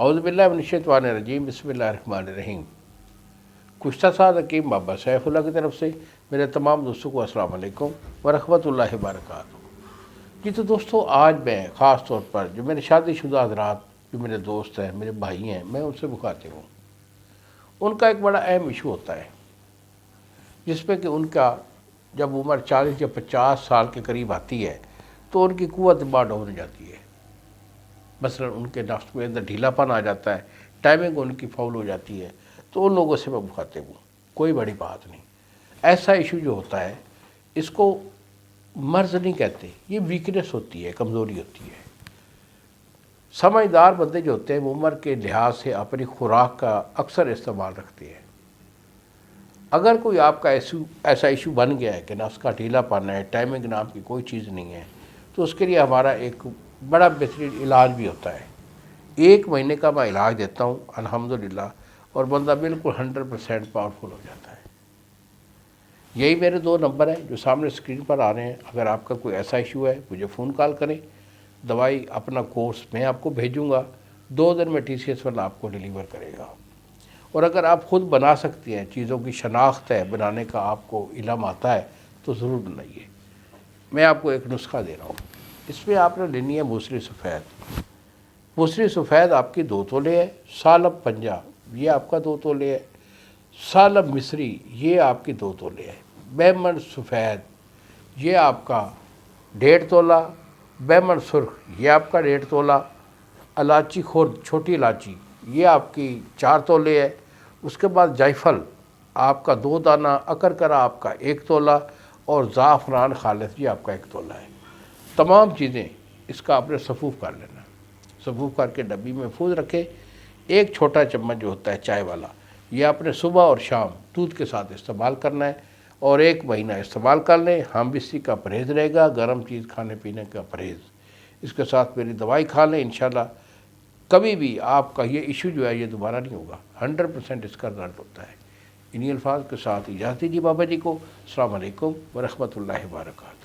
اعوذ باللہ من الشیطان الرجیم، بسم اللہ الرحمن الرحیم۔ کشتہ ساز حکیم بابا سیف اللہ کی طرف سے میرے تمام دوستوں کو السلام علیکم ورحمۃ اللہ وبرکاتہ۔ جی تو دوستو، آج میں خاص طور پر جو میرے شادی شدہ حضرات، جو میرے دوست ہیں، میرے بھائی ہیں، میں ان سے مخاطب ہوں۔ ان کا ایک بڑا اہم ایشو ہوتا ہے جس میں کہ ان کا جب عمر 40 یا 50 سال کے قریب آتی ہے تو ان کی قوت دماغ ڈاؤن ہو جاتی ہے۔ مثلا ان کے نفس میں اندر ڈھیلا پن آ جاتا ہے، ٹائمنگ ان کی فاول ہو جاتی ہے، تو ان لوگوں سے میں مخاطب ہوں۔ کوئی بڑی بات نہیں۔ ایسا ایشو جو ہوتا ہے اس کو مرض نہیں کہتے، یہ ویکنس ہوتی ہے، کمزوری ہوتی ہے۔ سمجھدار بندے جو ہوتے ہیں وہ عمر کے لحاظ سے اپنی خوراک کا اکثر استعمال رکھتے ہیں۔ اگر کوئی آپ کا ایسا ایشو بن گیا ہے کہ نفس کا ڈھیلا پن ہے، ٹائمنگ نام کی کوئی چیز نہیں ہے، تو اس کے لیے ہمارا ایک بڑا بہترین علاج بھی ہوتا ہے۔ 1 مہینے کا میں علاج دیتا ہوں الحمدللہ، اور بندہ بالکل 100% پاورفل ہو جاتا ہے۔ یہی میرے 2 نمبر ہیں جو سامنے اسکرین پر آ رہے ہیں۔ اگر آپ کا کوئی ایسا ایشو ہے مجھے فون کال کریں، دوائی اپنا کورس میں آپ کو بھیجوں گا، 2 دن میں TCS والا آپ کو ڈیلیور کرے گا۔ اور اگر آپ خود بنا سکتے ہیں، چیزوں کی شناخت ہے، بنانے کا آپ کو علم آتا ہے، تو ضرور بنائیے۔ میں آپ کو ایک نسخہ دے رہا ہوں، اس میں آپ نے لینی ہے موسری سفید۔ موسری سفید آپ کی 2 تولے ہے، سالب پنجاب یہ آپ کا 2 تولے ہے، سالب مصری یہ آپ کی 2 تولے ہے، بیمن سفید یہ آپ کا 1.5 تولہ، بیمن سرخ یہ آپ کا 1.5 تولہ، الائچی خرد چھوٹی الائچی یہ آپ کی 4 تولے ہے۔ اس کے بعد جائفل آپ کا 2 دانہ، اکرکرا آپ کا 1 تولہ، اور زعفران خالص یہ آپ کا 1 تولہ ہے۔ تمام چیزیں اس کا آپ نے صفوف کر لینا، صفوف کر کے ڈبی میں محفوظ رکھے۔ 1 چھوٹا چمچ جو ہوتا ہے چائے والا، یہ آپ نے صبح اور شام دودھ کے ساتھ استعمال کرنا ہے، اور 1 مہینہ استعمال کر لیں۔ ہم بستی کا پرہیز رہے گا، گرم چیز کھانے پینے کا پرہیز۔ اس کے ساتھ میری دوائی کھا لیں، انشاءاللہ کبھی بھی آپ کا یہ ایشو جو ہے یہ دوبارہ نہیں ہوگا، 100% اس کا رزلٹ ہوتا ہے۔ انہی الفاظ کے ساتھ اجازت دیجیے بابا جی کو۔ السلام علیکم ورحمۃ اللہ وبرکاتہ۔